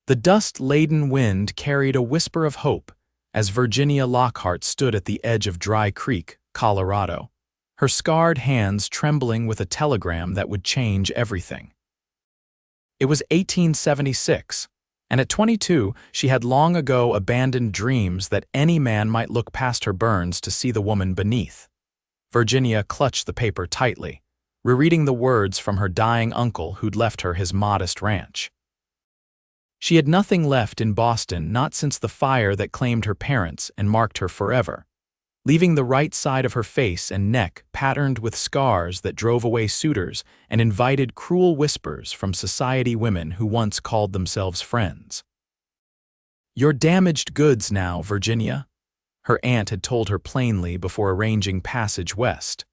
The dust-laden wind carried a whisper of hope as Virginia Lockhart stood at the edge of Dry Creek, Colorado, her scarred hands trembling with a telegram that would change everything. It was 1876, and at 22 she had long ago abandoned dreams that any man might look past her burns to see the woman beneath. Virginia clutched the paper tightly, rereading the words from her dying uncle who'd left her his modest ranch. She had nothing left in Boston, not since the fire that claimed her parents and marked her forever, leaving the right side of her face and neck patterned with scars that drove away suitors and invited cruel whispers from society women who once called themselves friends. "You're damaged goods now, Virginia," her aunt had told her plainly before arranging passage west.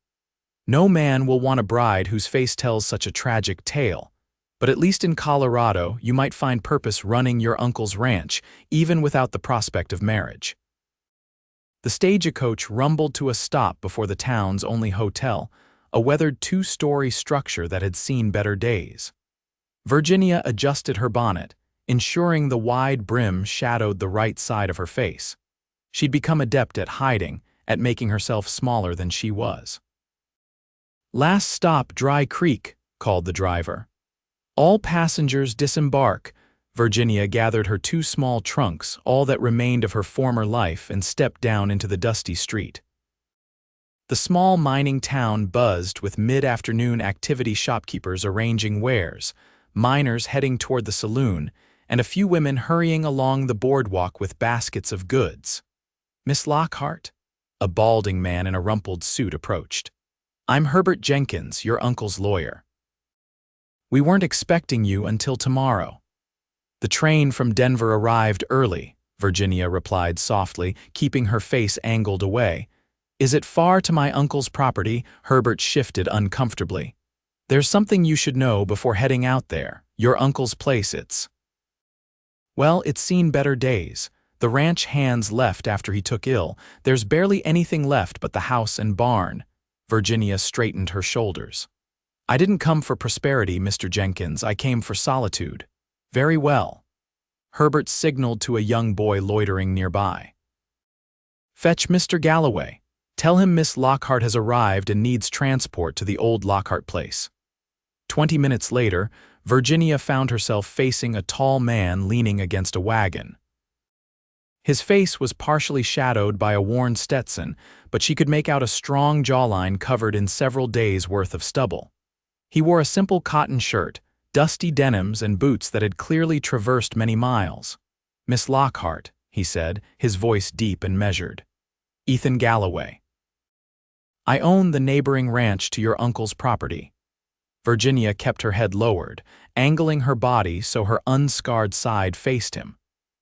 "No man will want a bride whose face tells such a tragic tale, but at least in Colorado you might find purpose running your uncle's ranch, even without the prospect of marriage." The stagecoach rumbled to a stop before the town's only hotel, a weathered two-story structure that had seen better days. Virginia adjusted her bonnet, ensuring the wide brim shadowed the right side of her face. She'd become adept at hiding, at making herself smaller than she was. "Last stop, Dry Creek," called the driver. "All passengers disembark." Virginia gathered her two small trunks, all that remained of her former life, and stepped down into the dusty street. The small mining town buzzed with mid-afternoon activity, shopkeepers arranging wares, miners heading toward the saloon, and a few women hurrying along the boardwalk with baskets of goods. "Miss Lockhart?" A balding man in a rumpled suit approached. "I'm Herbert Jenkins, your uncle's lawyer." "We weren't expecting you until tomorrow." "The train from Denver arrived early," Virginia replied softly, keeping her face angled away. "Is it far to my uncle's property?" Herbert shifted uncomfortably. "There's something you should know before heading out there. Your uncle's place, Well, it's seen better days. The ranch hands left after he took ill. There's barely anything left but the house and barn." Virginia straightened her shoulders. "I didn't come for prosperity, Mr. Jenkins. I came for solitude." "Very well." Herbert signaled to a young boy loitering nearby. "Fetch Mr. Galloway. Tell him Miss Lockhart has arrived and needs transport to the old Lockhart place." 20 minutes later, Virginia found herself facing a tall man leaning against a wagon. His face was partially shadowed by a worn Stetson, but she could make out a strong jawline covered in several days' worth of stubble. He wore a simple cotton shirt, dusty denims, and boots that had clearly traversed many miles. "Miss Lockhart," he said, his voice deep and measured. "Ethan Galloway. I own the neighboring ranch to your uncle's property." Virginia kept her head lowered, angling her body so her unscarred side faced him.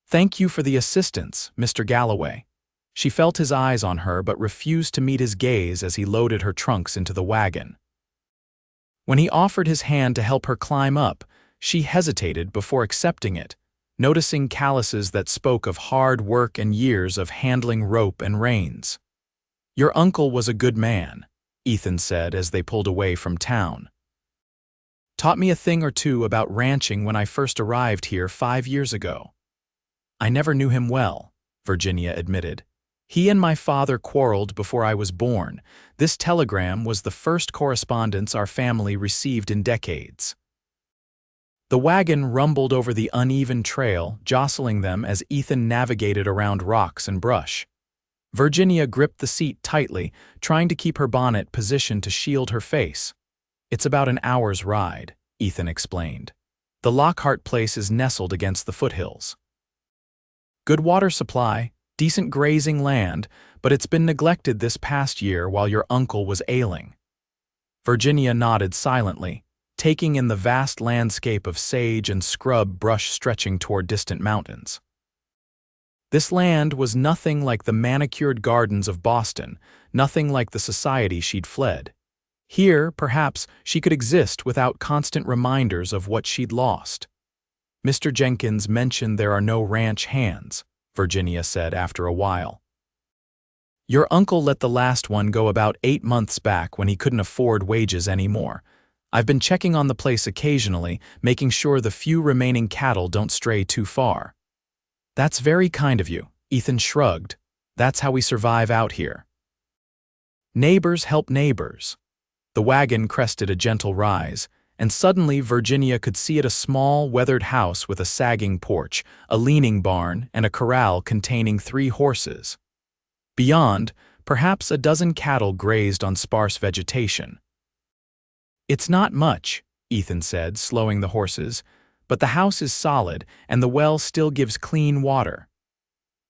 "Thank you for the assistance, Mr. Galloway." She felt his eyes on her but refused to meet his gaze as he loaded her trunks into the wagon. When he offered his hand to help her climb up, she hesitated before accepting it, noticing calluses that spoke of hard work and years of handling rope and reins. "Your uncle was a good man," Ethan said as they pulled away from town. "Taught me a thing or two about ranching when I first arrived here 5 years ago." "I never knew him well," Virginia admitted. "He and my father quarreled before I was born. This telegram was the first correspondence our family received in decades." The wagon rumbled over the uneven trail, jostling them as Ethan navigated around rocks and brush. Virginia gripped the seat tightly, trying to keep her bonnet positioned to shield her face. "It's about an hour's ride," Ethan explained. "The Lockhart place is nestled against the foothills. Good water supply, decent grazing land, but it's been neglected this past year while your uncle was ailing." Virginia nodded silently, taking in the vast landscape of sage and scrub brush stretching toward distant mountains. This land was nothing like the manicured gardens of Boston, nothing like the society she'd fled. Here, perhaps, she could exist without constant reminders of what she'd lost. "Mr. Jenkins mentioned there are no ranch hands," Virginia said after a while. "Your uncle let the last one go about 8 months back when he couldn't afford wages anymore. I've been checking on the place occasionally, making sure the few remaining cattle don't stray too far." "That's very kind of you," Ethan shrugged. "That's how we survive out here." Neighbors help neighbors. The wagon crested a gentle rise, and suddenly Virginia could see it, a small, weathered house with a sagging porch, a leaning barn, and a corral containing 3 horses. Beyond, perhaps a dozen cattle grazed on sparse vegetation. "It's not much," Ethan said, slowing the horses, "but the house is solid, and the well still gives clean water."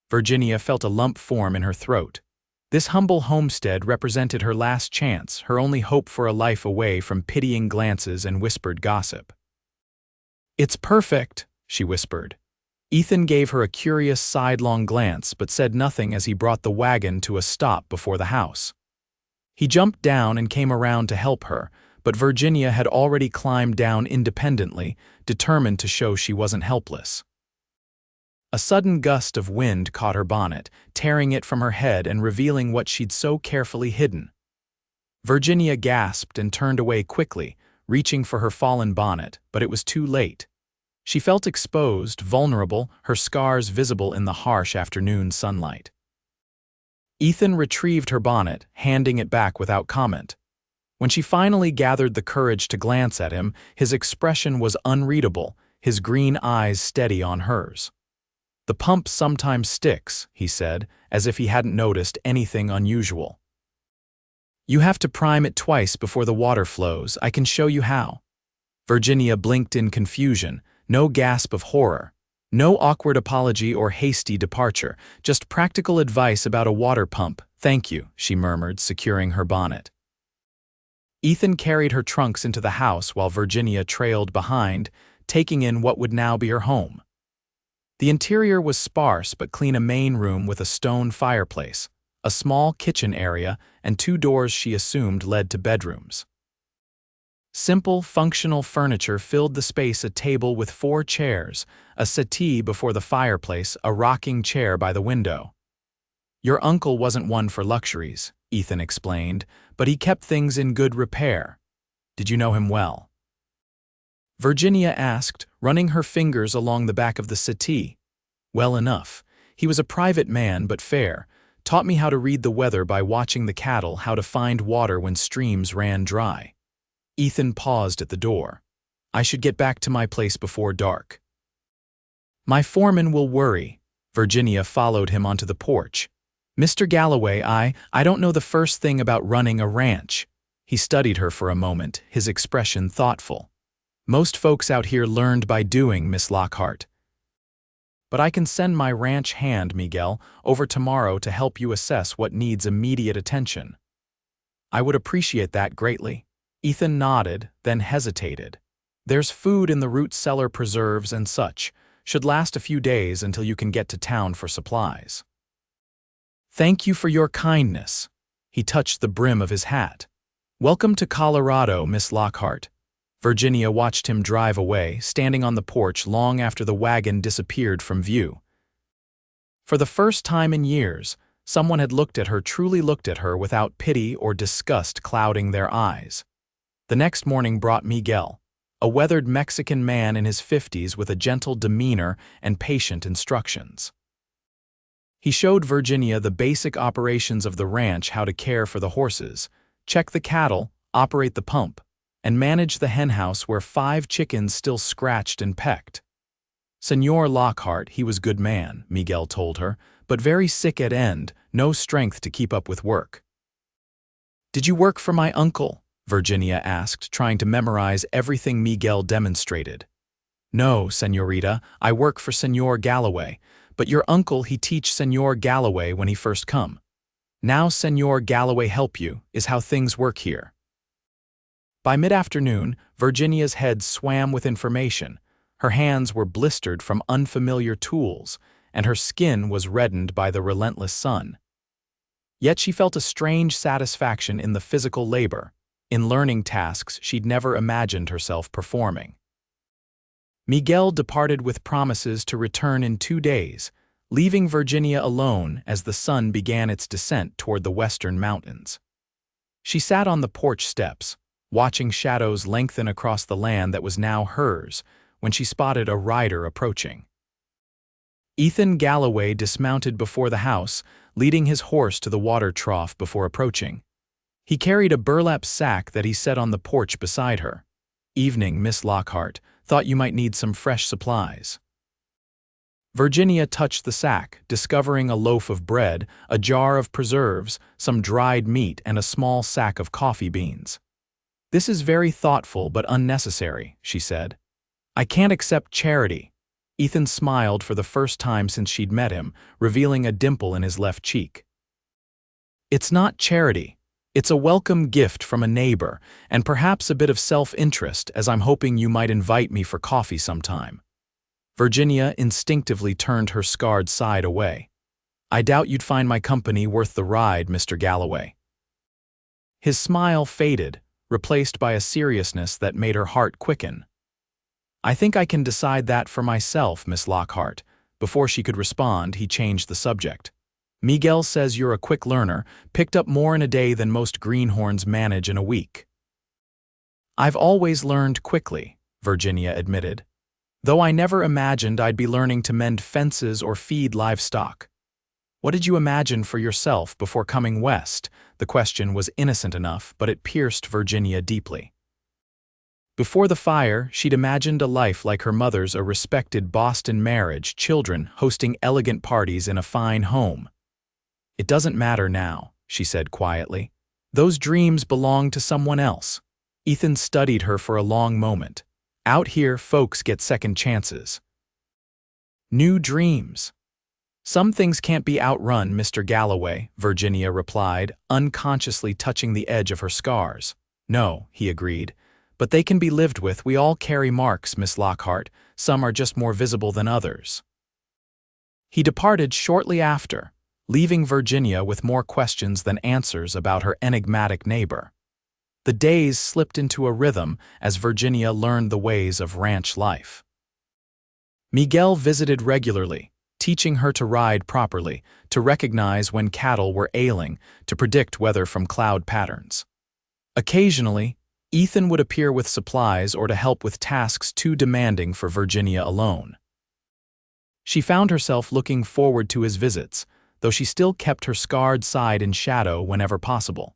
Virginia felt a lump form in her throat. This humble homestead represented her last chance, her only hope for a life away from pitying glances and whispered gossip. "It's perfect," she whispered. Ethan gave her a curious sidelong glance but said nothing as he brought the wagon to a stop before the house. He jumped down and came around to help her, but Virginia had already climbed down independently, determined to show she wasn't helpless. A sudden gust of wind caught her bonnet, tearing it from her head and revealing what she'd so carefully hidden. Virginia gasped and turned away quickly, reaching for her fallen bonnet, but it was too late. She felt exposed, vulnerable, her scars visible in the harsh afternoon sunlight. Ethan retrieved her bonnet, handing it back without comment. When she finally gathered the courage to glance at him, his expression was unreadable, his green eyes steady on hers. "The pump sometimes sticks," he said, as if he hadn't noticed anything unusual. "You have to prime it twice before the water flows. I can show you how." Virginia blinked in confusion, no gasp of horror. No awkward apology or hasty departure, just practical advice about a water pump. "Thank you," she murmured, securing her bonnet. Ethan carried her trunks into the house while Virginia trailed behind, taking in what would now be her home. The interior was sparse but clean, a main room with a stone fireplace, a small kitchen area, and 2 doors she assumed led to bedrooms. Simple, functional furniture filled the space: a table with 4 chairs, a settee before the fireplace, a rocking chair by the window. "Your uncle wasn't one for luxuries," Ethan explained, "but he kept things in good repair. Did you know him well?" Virginia asked, running her fingers along the back of the settee. "Well enough. He was a private man, but fair. Taught me how to read the weather by watching the cattle, how to find water when streams ran dry." Ethan paused at the door. "I should get back to my place before dark." "My foreman will worry." Virginia followed him onto the porch. "Mr. Galloway, I don't know the first thing about running a ranch." He studied her for a moment, his expression thoughtful. "Most folks out here learned by doing, Miss Lockhart. But I can send my ranch hand, Miguel, over tomorrow to help you assess what needs immediate attention." "I would appreciate that greatly." Ethan nodded, then hesitated. "There's food in the root cellar, preserves and such. Should last a few days until you can get to town for supplies." "Thank you for your kindness." He touched the brim of his hat. "Welcome to Colorado, Miss Lockhart." Virginia watched him drive away, standing on the porch long after the wagon disappeared from view. For the first time in years, someone had looked at her, truly looked at her, without pity or disgust clouding their eyes. The next morning brought Miguel, a weathered Mexican man in his 50s with a gentle demeanor and patient instructions. He showed Virginia the basic operations of the ranch: how to care for the horses, check the cattle, operate the pump, and manage the henhouse where 5 chickens still scratched and pecked. Senor Lockhart, he was good man, Miguel told her, but very sick at end, no strength to keep up with work. "Did you work for my uncle?" Virginia asked, trying to memorize everything Miguel demonstrated. "No, señorita, I work for Senor Galloway, but your uncle, he teach Senor Galloway when he first come. Now Senor Galloway help you, is how things work here." By mid-afternoon, Virginia's head swam with information. Her hands were blistered from unfamiliar tools, and her skin was reddened by the relentless sun. Yet she felt a strange satisfaction in the physical labor, in learning tasks she'd never imagined herself performing. Miguel departed with promises to return in 2 days, leaving Virginia alone as the sun began its descent toward the western mountains. She sat on the porch steps, watching shadows lengthen across the land that was now hers when she spotted a rider approaching. Ethan Galloway dismounted before the house, leading his horse to the water trough before approaching. He carried a burlap sack that he set on the porch beside her. "Evening, Miss Lockhart. Thought you might need some fresh supplies." Virginia touched the sack, discovering a loaf of bread, a jar of preserves, some dried meat, and a small sack of coffee beans. "This is very thoughtful but unnecessary," she said. "I can't accept charity." Ethan smiled for the first time since she'd met him, revealing a dimple in his left cheek. "It's not charity. It's a welcome gift from a neighbor, and perhaps a bit of self-interest, as I'm hoping you might invite me for coffee sometime." Virginia instinctively turned her scarred side away. "I doubt you'd find my company worth the ride, Mr. Galloway." His smile faded, replaced by a seriousness that made her heart quicken. "I think I can decide that for myself, Miss Lockhart." Before she could respond, he changed the subject. "Miguel says you're a quick learner, picked up more in a day than most greenhorns manage in a week." "I've always learned quickly," Virginia admitted, "though I never imagined I'd be learning to mend fences or feed livestock." "What did you imagine for yourself before coming west?" The question was innocent enough, but it pierced Virginia deeply. Before the fire, she'd imagined a life like her mother's, a respected Boston marriage, children, hosting elegant parties in a fine home. "It doesn't matter now," she said quietly. "Those dreams belong to someone else." Ethan studied her for a long moment. "Out here, folks get second chances." "New dreams." "Some things can't be outrun, Mr. Galloway," Virginia replied, unconsciously touching the edge of her scars. "No," he agreed, "but they can be lived with. We all carry marks, Miss Lockhart. Some are just more visible than others." He departed shortly after, leaving Virginia with more questions than answers about her enigmatic neighbor. The days slipped into a rhythm as Virginia learned the ways of ranch life. Miguel visited regularly, teaching her to ride properly, to recognize when cattle were ailing, to predict weather from cloud patterns. Occasionally, Ethan would appear with supplies or to help with tasks too demanding for Virginia alone. She found herself looking forward to his visits, though she still kept her scarred side in shadow whenever possible.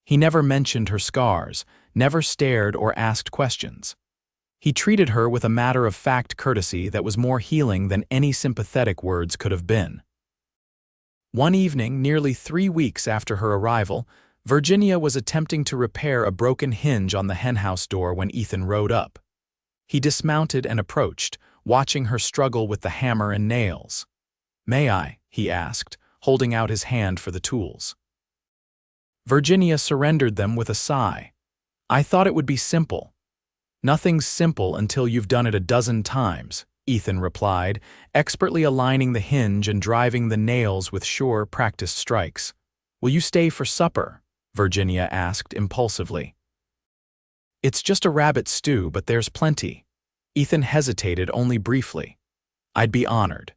He never mentioned her scars, never stared or asked questions. He treated her with a matter-of-fact courtesy that was more healing than any sympathetic words could have been. One evening, nearly 3 weeks after her arrival, Virginia was attempting to repair a broken hinge on the henhouse door when Ethan rode up. He dismounted and approached, watching her struggle with the hammer and nails. "May I?" he asked, holding out his hand for the tools. Virginia surrendered them with a sigh. "I thought it would be simple." "Nothing's simple until you've done it a dozen times," Ethan replied, expertly aligning the hinge and driving the nails with sure, practiced strikes. "Will you stay for supper?" Virginia asked impulsively. "It's just a rabbit stew, but there's plenty." Ethan hesitated only briefly. "I'd be honored."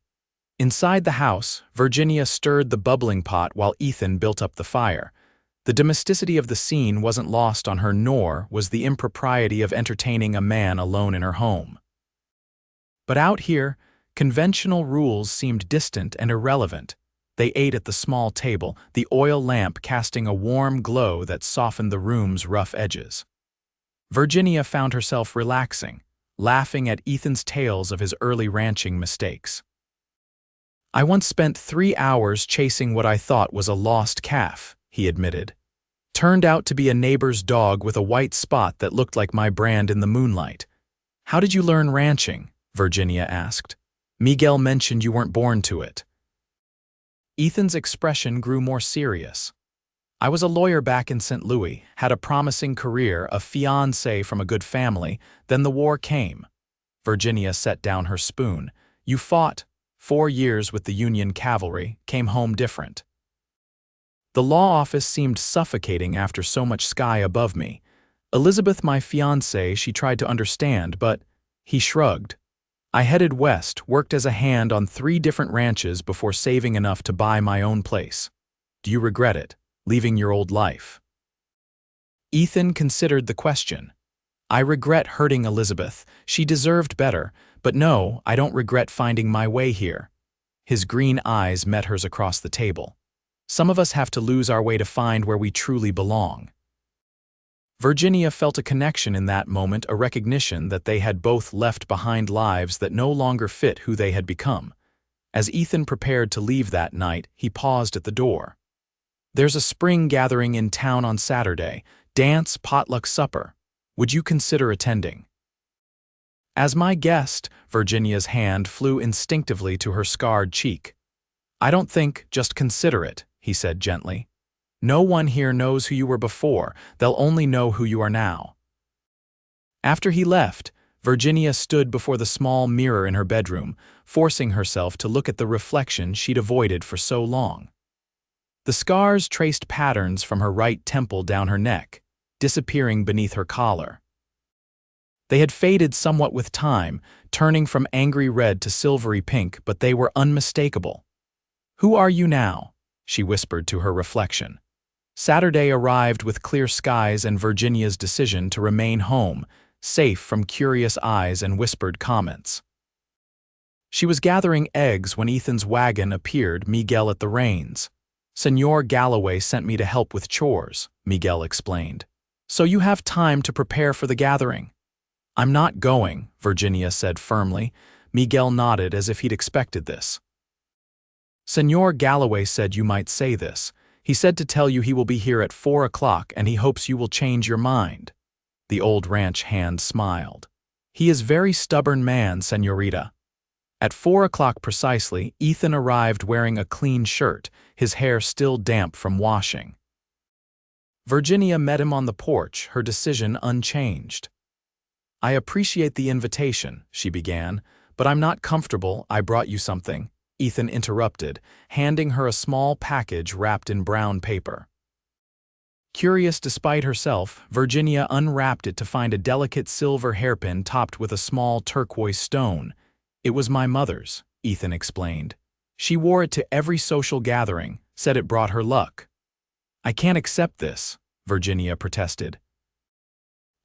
Inside the house, Virginia stirred the bubbling pot while Ethan built up the fire. The domesticity of the scene wasn't lost on her, nor was the impropriety of entertaining a man alone in her home. But out here, conventional rules seemed distant and irrelevant. They ate at the small table, the oil lamp casting a warm glow that softened the room's rough edges. Virginia found herself relaxing, laughing at Ethan's tales of his early ranching mistakes. "I once spent 3 hours chasing what I thought was a lost calf," he admitted. "Turned out to be a neighbor's dog with a white spot that looked like my brand in the moonlight." "How did you learn ranching?" Virginia asked. "Miguel mentioned you weren't born to it." Ethan's expression grew more serious. "I was a lawyer back in St. Louis, had a promising career, a fiancé from a good family, then the war came." Virginia set down her spoon. "You fought 4 years with the Union cavalry, came home different." "The law office seemed suffocating after so much sky above me. Elizabeth, my fiancée, she tried to understand, but..." He shrugged. "I headed west, worked as a hand on 3 different ranches before saving enough to buy my own place." "Do you regret it, leaving your old life?" Ethan considered the question. I regret hurting Elizabeth. She deserved better, but no, I don't regret finding my way here. His green eyes met hers across the table. Some of us have to lose our way to find where we truly belong. Virginia felt a connection in that moment, a recognition that they had both left behind lives that no longer fit who they had become. As Ethan prepared to leave that night, he paused at the door. There's a spring gathering in town on Saturday. Dance, potluck supper. Would you consider attending? As my guest, Virginia's hand flew instinctively to her scarred cheek. I don't think, just consider it, he said gently. No one here knows who you were before, they'll only know who you are now. After he left, Virginia stood before the small mirror in her bedroom, forcing herself to look at the reflection she'd avoided for so long. The scars traced patterns from her right temple down her neck, disappearing beneath her collar. They had faded somewhat with time, turning from angry red to silvery pink, but they were unmistakable. Who are you now? She whispered to her reflection. Saturday arrived with clear skies and Virginia's decision to remain home, safe from curious eyes and whispered comments. She was gathering eggs when Ethan's wagon appeared, Miguel at the reins. Senor Galloway sent me to help with chores, Miguel explained. So you have time to prepare for the gathering. I'm not going, Virginia said firmly. Miguel nodded as if he'd expected this. Senor Galloway said you might say this. He said to tell you he will be here at 4 o'clock and he hopes you will change your mind. The old ranch hand smiled. He is very stubborn man, señorita. At 4 o'clock precisely, Ethan arrived wearing a clean shirt, his hair still damp from washing. Virginia met him on the porch, her decision unchanged. I appreciate the invitation, she began, but I'm not comfortable. I brought you something. Ethan interrupted, handing her a small package wrapped in brown paper. Curious despite herself, Virginia unwrapped it to find a delicate silver hairpin topped with a small turquoise stone. It was my mother's, Ethan explained. She wore it to every social gathering, said it brought her luck. I can't accept this, Virginia protested.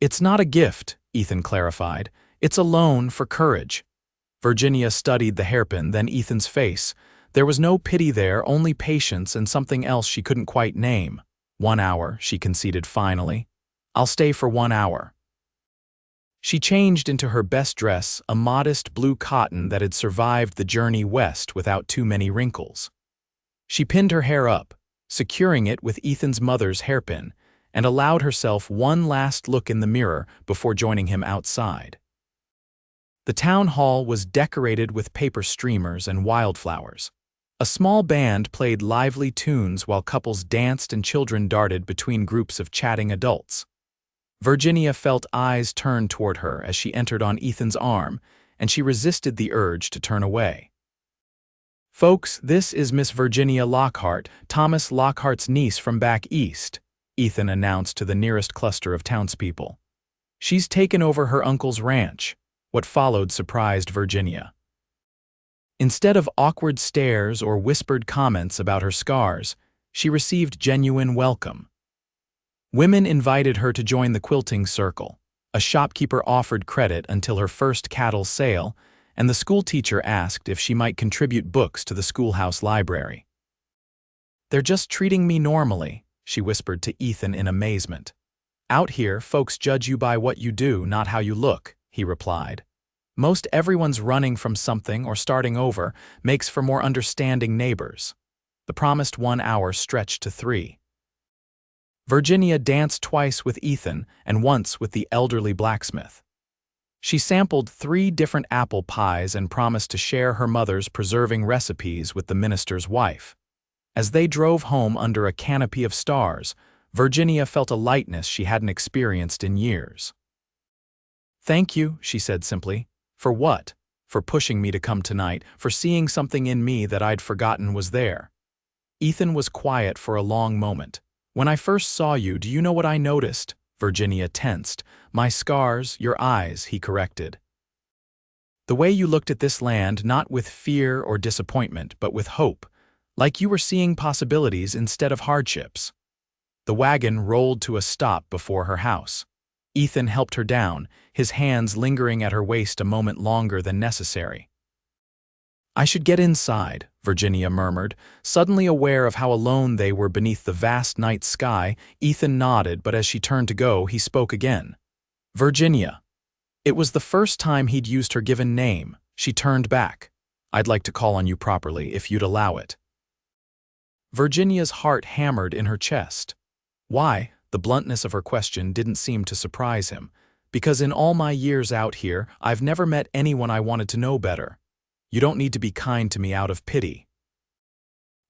It's not a gift, Ethan clarified. It's a loan for courage. Virginia studied the hairpin, then Ethan's face. There was no pity there, only patience and something else she couldn't quite name. 1 hour, she conceded finally. I'll stay for 1 hour. She changed into her best dress, a modest blue cotton that had survived the journey west without too many wrinkles. She pinned her hair up, securing it with Ethan's mother's hairpin, and allowed herself one last look in the mirror before joining him outside. The town hall was decorated with paper streamers and wildflowers. A small band played lively tunes while couples danced and children darted between groups of chatting adults. Virginia felt eyes turn toward her as she entered on Ethan's arm, and she resisted the urge to turn away. Folks, this is Miss Virginia Lockhart, Thomas Lockhart's niece from back east, Ethan announced to the nearest cluster of townspeople. She's taken over her uncle's ranch. What followed surprised Virginia. Instead of awkward stares or whispered comments about her scars, she received genuine welcome. Women invited her to join the quilting circle. A shopkeeper offered credit until her first cattle sale, and the schoolteacher asked if she might contribute books to the schoolhouse library. They're just treating me normally, she whispered to Ethan in amazement. Out here, folks judge you by what you do, not how you look, he replied. Most everyone's running from something or starting over makes for more understanding neighbors. The promised 1 hour stretched to 3. Virginia danced twice with Ethan and once with the elderly blacksmith. She sampled 3 different apple pies and promised to share her mother's preserving recipes with the minister's wife. As they drove home under a canopy of stars, Virginia felt a lightness she hadn't experienced in years. Thank you, she said simply. For what? For pushing me to come tonight, for seeing something in me that I'd forgotten was there. Ethan was quiet for a long moment. When I first saw you, do you know what I noticed? Virginia tensed. My scars, your eyes, he corrected. The way you looked at this land, not with fear or disappointment, but with hope, like you were seeing possibilities instead of hardships. The wagon rolled to a stop before her house. Ethan helped her down, his hands lingering at her waist a moment longer than necessary. "I should get inside," Virginia murmured, suddenly aware of how alone they were beneath the vast night sky. Ethan nodded, but as she turned to go, he spoke again. "Virginia." It was the first time he'd used her given name. She turned back. "I'd like to call on you properly, if you'd allow it." Virginia's heart hammered in her chest. Why? The bluntness of her question didn't seem to surprise him. "Because in all my years out here, I've never met anyone I wanted to know better. You don't need to be kind to me out of pity."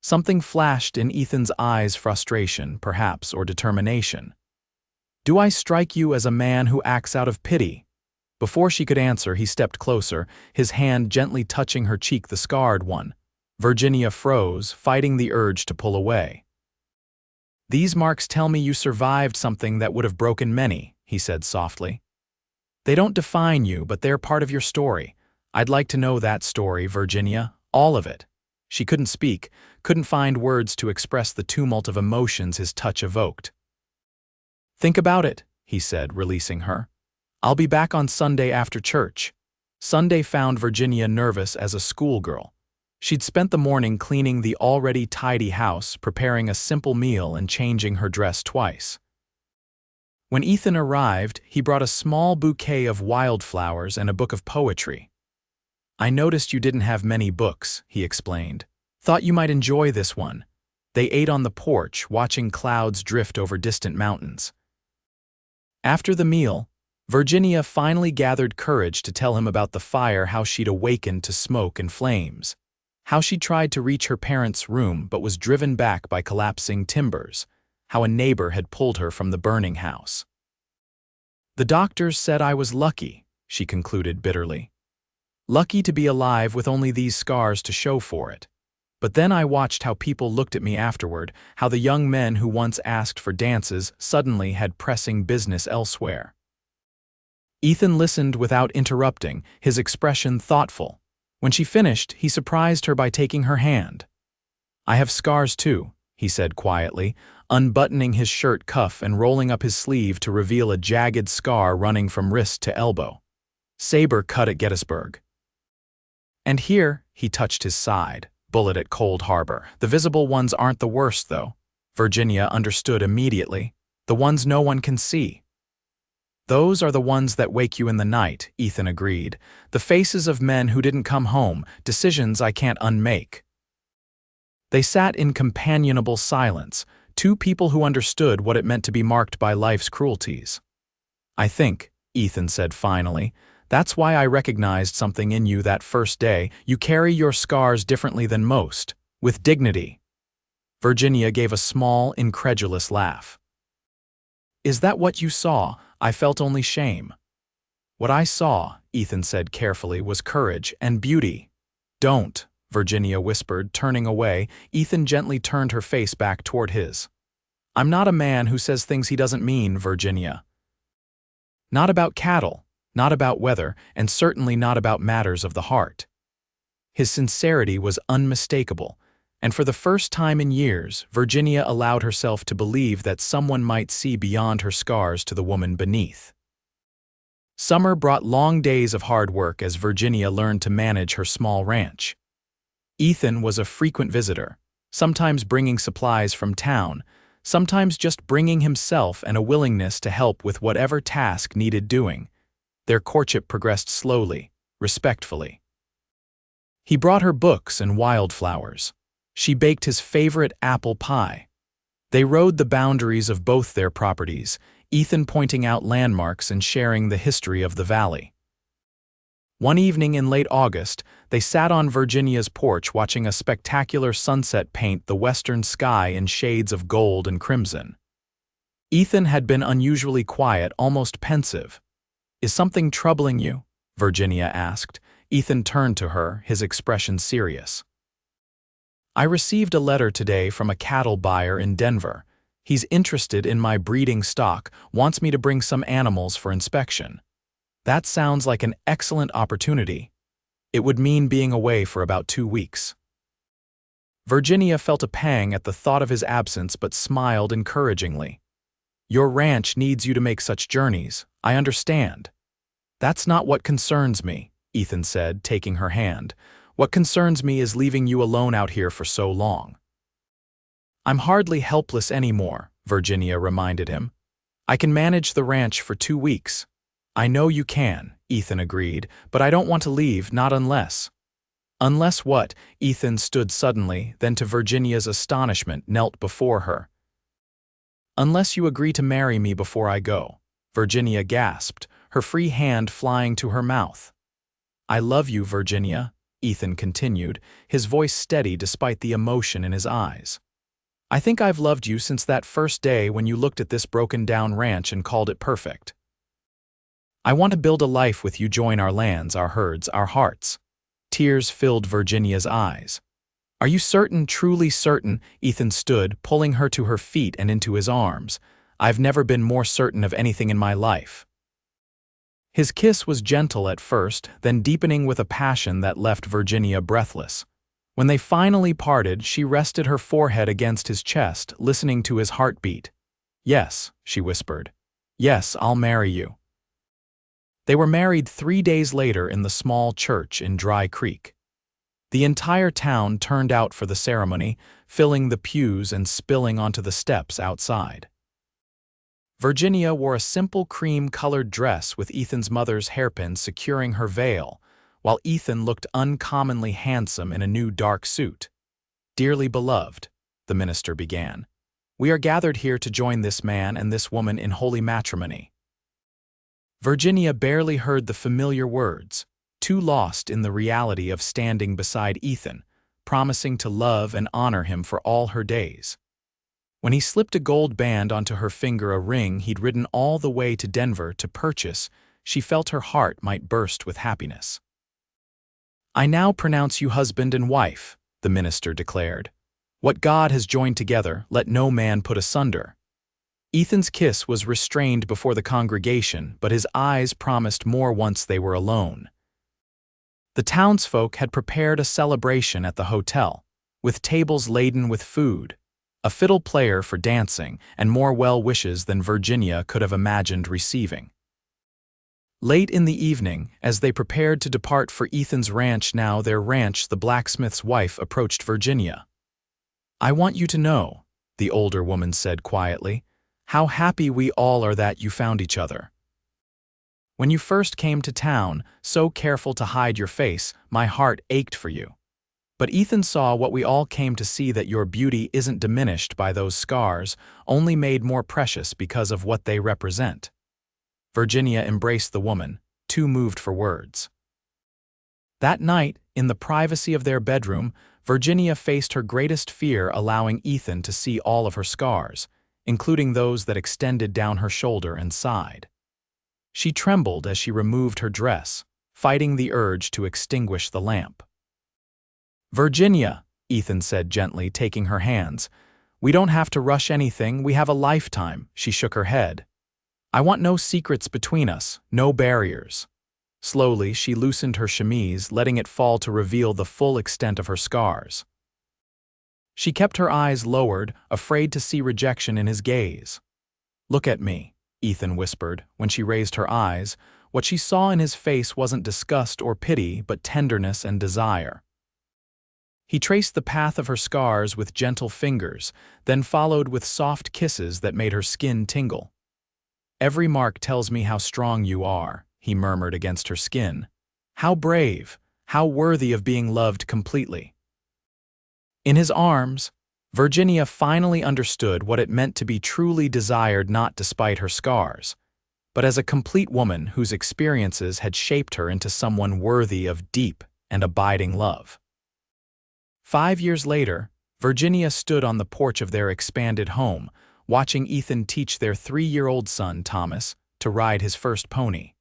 Something flashed in Ethan's eyes, frustration, perhaps, or determination. "Do I strike you as a man who acts out of pity?" Before she could answer, he stepped closer, his hand gently touching her cheek, the scarred one. Virginia froze, fighting the urge to pull away. "These marks tell me you survived something that would have broken many," he said softly. "They don't define you, but they're part of your story. I'd like to know that story, Virginia, all of it." She couldn't speak, couldn't find words to express the tumult of emotions his touch evoked. "Think about it," he said, releasing her. "I'll be back on Sunday after church." Sunday found Virginia nervous as a schoolgirl. She'd spent the morning cleaning the already tidy house, preparing a simple meal and changing her dress twice. When Ethan arrived, he brought a small bouquet of wildflowers and a book of poetry. "I noticed you didn't have many books," he explained. "Thought you might enjoy this one." They ate on the porch, watching clouds drift over distant mountains. After the meal, Virginia finally gathered courage to tell him about the fire, how she'd awakened to smoke and flames, how she tried to reach her parents' room but was driven back by collapsing timbers, how a neighbor had pulled her from the burning house. "The doctors said I was lucky," she concluded bitterly. "Lucky to be alive with only these scars to show for it. But then I watched how people looked at me afterward, how the young men who once asked for dances suddenly had pressing business elsewhere." Ethan listened without interrupting, his expression thoughtful. When she finished, he surprised her by taking her hand. "I have scars too," he said quietly, unbuttoning his shirt cuff and rolling up his sleeve to reveal a jagged scar running from wrist to elbow. "Saber cut at Gettysburg." "And here," he touched his side, "bullet at Cold Harbor. The visible ones aren't the worst, though." Virginia understood immediately. "The ones no one can see." "Those are the ones that wake you in the night," Ethan agreed. "The faces of men who didn't come home, decisions I can't unmake." They sat in companionable silence, two people who understood what it meant to be marked by life's cruelties. "I think," Ethan said finally, "that's why I recognized something in you that first day. You carry your scars differently than most, with dignity." Virginia gave a small, incredulous laugh. "Is that what you saw? I felt only shame." "What I saw," Ethan said carefully, "was courage and beauty." "Don't," Virginia whispered, turning away. Ethan gently turned her face back toward his. "I'm not a man who says things he doesn't mean, Virginia. Not about cattle, not about weather, and certainly not about matters of the heart." His sincerity was unmistakable, and for the first time in years, Virginia allowed herself to believe that someone might see beyond her scars to the woman beneath. Summer brought long days of hard work as Virginia learned to manage her small ranch. Ethan was a frequent visitor, sometimes bringing supplies from town, sometimes just bringing himself and a willingness to help with whatever task needed doing. Their courtship progressed slowly, respectfully. He brought her books and wildflowers. She baked his favorite apple pie. They rode the boundaries of both their properties, Ethan pointing out landmarks and sharing the history of the valley. One evening in late August, they sat on Virginia's porch watching a spectacular sunset paint the western sky in shades of gold and crimson. Ethan had been unusually quiet, almost pensive. "Is something troubling you?" Virginia asked. Ethan turned to her, his expression serious. "I received a letter today from a cattle buyer in Denver. He's interested in my breeding stock, wants me to bring some animals for inspection. That sounds like an excellent opportunity. It would mean being away for about 2 weeks." Virginia felt a pang at the thought of his absence but smiled encouragingly. "Your ranch needs you to make such journeys, I understand." "That's not what concerns me," Ethan said, taking her hand. "What concerns me is leaving you alone out here for so long." "I'm hardly helpless anymore," Virginia reminded him. "I can manage the ranch for 2 weeks." "I know you can," Ethan agreed, "but I don't want to leave, not unless—" "Unless what?" Ethan stood suddenly, then to Virginia's astonishment knelt before her. "Unless you agree to marry me before I go," Virginia gasped, her free hand flying to her mouth. "I love you, Virginia," Ethan continued, his voice steady despite the emotion in his eyes. "I think I've loved you since that first day when you looked at this broken-down ranch and called it perfect. I want to build a life with you, join our lands, our herds, our hearts." Tears filled Virginia's eyes. "Are you certain, truly certain?" Ethan stood, pulling her to her feet and into his arms. "I've never been more certain of anything in my life." His kiss was gentle at first, then deepening with a passion that left Virginia breathless. When they finally parted, she rested her forehead against his chest, listening to his heartbeat. "Yes," she whispered. "Yes, I'll marry you." They were married 3 days later in the small church in Dry Creek. The entire town turned out for the ceremony, filling the pews and spilling onto the steps outside. Virginia wore a simple cream-colored dress with Ethan's mother's hairpin securing her veil, while Ethan looked uncommonly handsome in a new dark suit. "Dearly beloved," the minister began, "we are gathered here to join this man and this woman in holy matrimony." Virginia barely heard the familiar words, too lost in the reality of standing beside Ethan, promising to love and honor him for all her days. When he slipped a gold band onto her finger, a ring he'd ridden all the way to Denver to purchase, she felt her heart might burst with happiness. "I now pronounce you husband and wife," the minister declared. "What God has joined together, let no man put asunder." Ethan's kiss was restrained before the congregation, but his eyes promised more once they were alone. The townsfolk had prepared a celebration at the hotel, with tables laden with food, a fiddle player for dancing, and more well-wishes than Virginia could have imagined receiving. Late in the evening, as they prepared to depart for Ethan's ranch, now their ranch, the blacksmith's wife approached Virginia. "I want you to know," the older woman said quietly, "how happy we all are that you found each other. When you first came to town, so careful to hide your face, my heart ached for you. But Ethan saw what we all came to see, that your beauty isn't diminished by those scars, only made more precious because of what they represent." Virginia embraced the woman, too moved for words. That night, in the privacy of their bedroom, Virginia faced her greatest fear, allowing Ethan to see all of her scars, including those that extended down her shoulder and side. She trembled as she removed her dress, fighting the urge to extinguish the lamp. "Virginia," Ethan said gently, taking her hands, "we don't have to rush anything, we have a lifetime." She shook her head. "I want no secrets between us, no barriers." Slowly, she loosened her chemise, letting it fall to reveal the full extent of her scars. She kept her eyes lowered, afraid to see rejection in his gaze. "Look at me," Ethan whispered. When she raised her eyes, what she saw in his face wasn't disgust or pity, but tenderness and desire. He traced the path of her scars with gentle fingers, then followed with soft kisses that made her skin tingle. "Every mark tells me how strong you are," he murmured against her skin. "How brave, how worthy of being loved completely." In his arms, Virginia finally understood what it meant to be truly desired, not despite her scars, but as a complete woman whose experiences had shaped her into someone worthy of deep and abiding love. 5 years later, Virginia stood on the porch of their expanded home, watching Ethan teach their 3-year-old son, Thomas, to ride his first pony.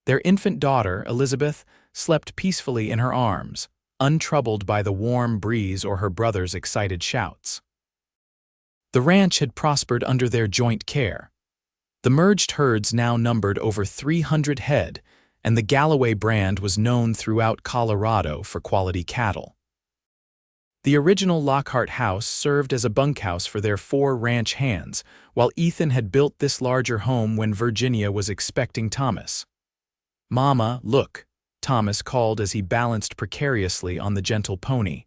Their infant daughter, Elizabeth, slept peacefully in her arms, untroubled by the warm breeze or her brother's excited shouts. The ranch had prospered under their joint care. The merged herds now numbered over 300 head, and the Galloway brand was known throughout Colorado for quality cattle. The original Lockhart house served as a bunkhouse for their 4 ranch hands, while Ethan had built this larger home when Virginia was expecting Thomas. "Mama, look," Thomas called as he balanced precariously on the gentle pony.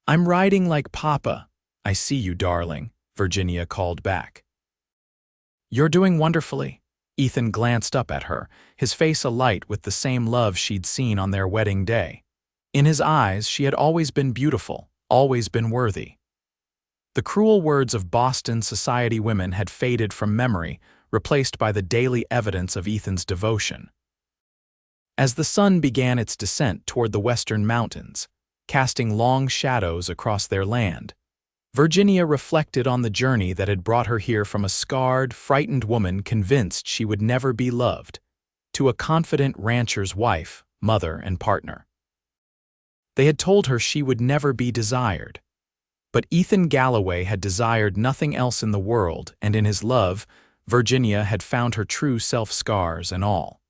"I'm riding like Papa." "I see you, darling," Virginia called back. "You're doing wonderfully." Ethan glanced up at her, his face alight with the same love she'd seen on their wedding day. In his eyes, she had always been beautiful, always been worthy. The cruel words of Boston society women had faded from memory, replaced by the daily evidence of Ethan's devotion. As the sun began its descent toward the western mountains, casting long shadows across their land, Virginia reflected on the journey that had brought her here from a scarred, frightened woman convinced she would never be loved, to a confident rancher's wife, mother, and partner. They had told her she would never be desired. But Ethan Galloway had desired nothing else in the world, and in his love, Virginia had found her true self, scars and all.